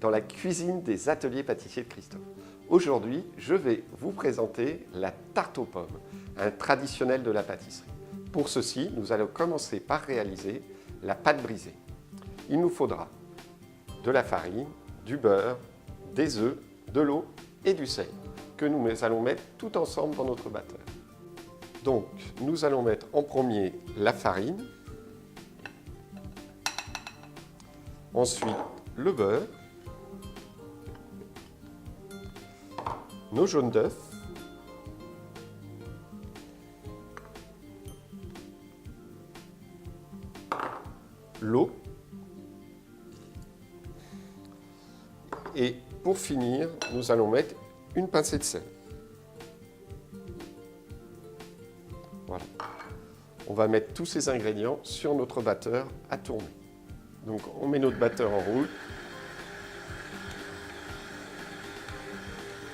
dans la cuisine des ateliers pâtissiers de Christophe. Aujourd'hui, je vais vous présenter la tarte aux pommes, un traditionnel de la pâtisserie. Pour ceci, nous allons commencer par réaliser la pâte brisée. Il nous faudra de la farine, du beurre, des œufs, de l'eau et du sel que nous allons mettre tout ensemble dans notre batteur. Donc, nous allons mettre en premier la farine, ensuite le beurre, nos jaunes d'œufs, l'eau et pour finir, nous allons mettre une pincée de sel. Voilà. On va mettre tous ces ingrédients sur notre batteur à tourner. Donc on met notre batteur en route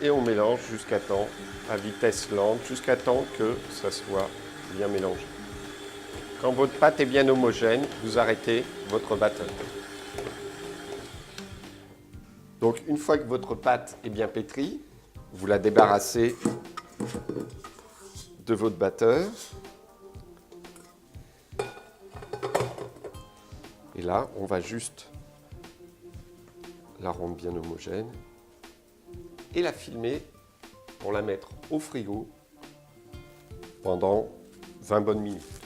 et on mélange jusqu'à temps, à vitesse lente, jusqu'à temps que ça soit bien mélangé. Quand votre pâte est bien homogène, vous arrêtez votre batteur. Donc une fois que votre pâte est bien pétrie, vous la débarrassez de votre batteur. Et là, on va juste la rendre bien homogène et la filmer pour la mettre au frigo pendant 20 bonnes minutes.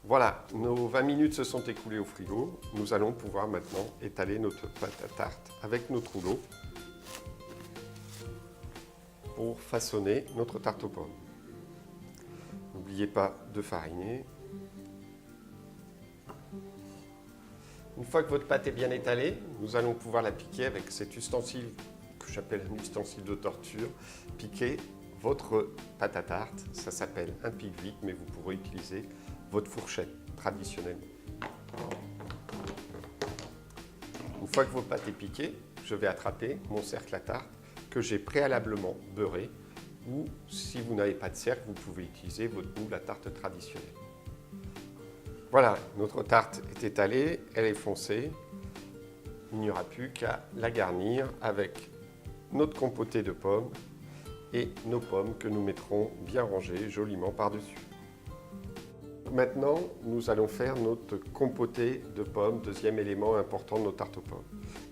Voilà, nos 20 minutes se sont écoulées au frigo. Nous allons pouvoir maintenant étaler notre pâte à tarte avec notre rouleau pour façonner notre tarte aux pommes. N'oubliez pas de fariner. Une fois que votre pâte est bien étalée, nous allons pouvoir la piquer avec cet ustensile que j'appelle un ustensile de torture. Piquer votre pâte à tarte, ça s'appelle un pique-vite, mais vous pourrez utiliser votre fourchette traditionnellement. Une fois que votre pâte est piquée, je vais attraper mon cercle à tarte que j'ai préalablement beurré, ou si vous n'avez pas de cercle, vous pouvez utiliser votre moule à tarte traditionnelle. Voilà, notre tarte est étalée, elle est foncée. Il n'y aura plus qu'à la garnir avec notre compoté de pommes et nos pommes que nous mettrons bien rangées joliment par-dessus. Maintenant, nous allons faire notre compoté de pommes, deuxième élément important de nos tartes aux pommes.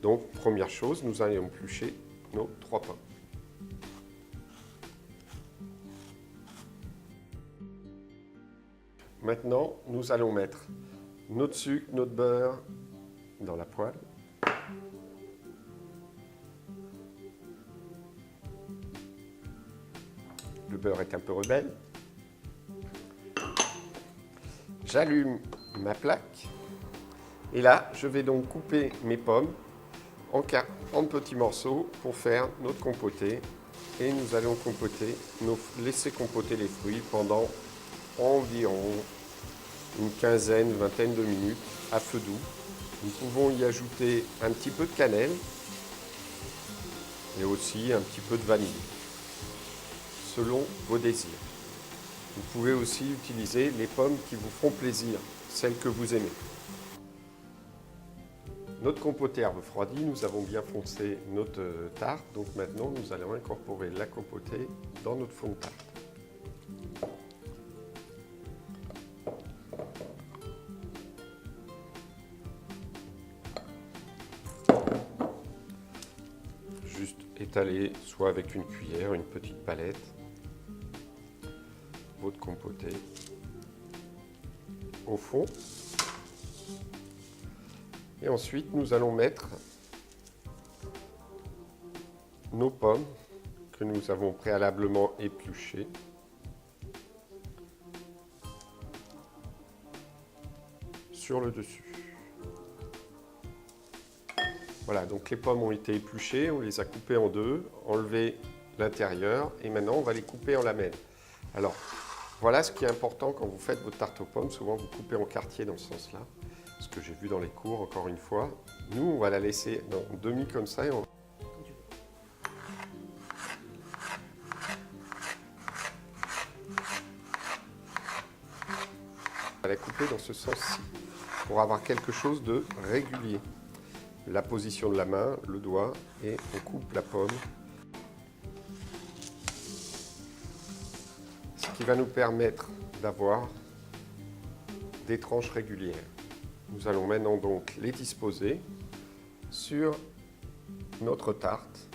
Donc, première chose, nous allons éplucher nos 3 pommes. Maintenant, nous allons mettre notre sucre, notre beurre dans la poêle. Le beurre est un peu rebelle. J'allume ma plaque et là, je vais donc couper mes pommes en petits morceaux pour faire notre compoté. Et nous allons laisser compoter les fruits pendant environ une quinzaine, vingtaine de minutes à feu doux. Nous pouvons y ajouter un petit peu de cannelle et aussi un petit peu de vanille, selon vos désirs. Vous pouvez aussi utiliser les pommes qui vous feront plaisir, celles que vous aimez. Notre compoté a refroidi, nous avons bien foncé notre tarte, donc maintenant nous allons incorporer la compotée dans notre fond de tarte. Juste étaler, soit avec une cuillère, une petite palette, votre compoté au fond. Et ensuite, nous allons mettre nos pommes que nous avons préalablement épluchées sur le dessus. Voilà, donc les pommes ont été épluchées, on les a coupées en deux, enlevé l'intérieur et maintenant on va les couper en lamelles. Alors, voilà ce qui est important quand vous faites votre tarte aux pommes, souvent vous coupez en quartier dans ce sens-là, ce que j'ai vu dans les cours encore une fois. Nous, on va la laisser en demi comme ça et on va la couper dans ce sens-ci pour avoir quelque chose de régulier. la position de la main, le doigt, et on coupe la pomme. Ce qui va nous permettre d'avoir des tranches régulières. Nous allons maintenant donc les disposer sur notre tarte,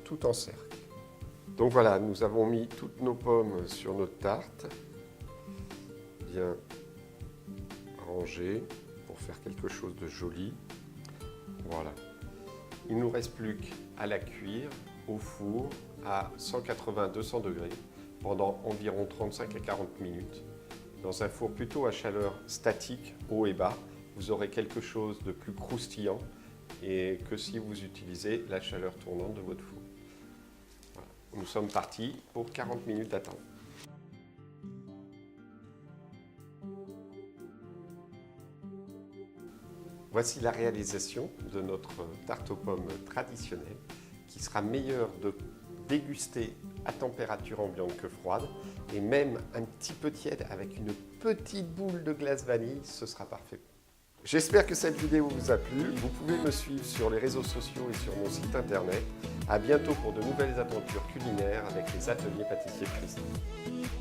tout en cercle. Donc voilà, nous avons mis toutes nos pommes sur notre tarte, bien rangées pour faire quelque chose de joli. Voilà. Il ne nous reste plus qu'à la cuire au four à 180-200 degrés pendant environ 35 à 40 minutes. Dans un four plutôt à chaleur statique, haut et bas, vous aurez quelque chose de plus croustillant et que si vous utilisez la chaleur tournante de votre four. Voilà. Nous sommes partis pour 40 minutes d'attente. Voici la réalisation de notre tarte aux pommes traditionnelle qui sera meilleure de déguster à température ambiante que froide et même un petit peu tiède avec une petite boule de glace vanille, ce sera parfait. J'espère que cette vidéo vous a plu. Vous pouvez me suivre sur les réseaux sociaux et sur mon site internet. À bientôt pour de nouvelles aventures culinaires avec les ateliers pâtissiers Christine.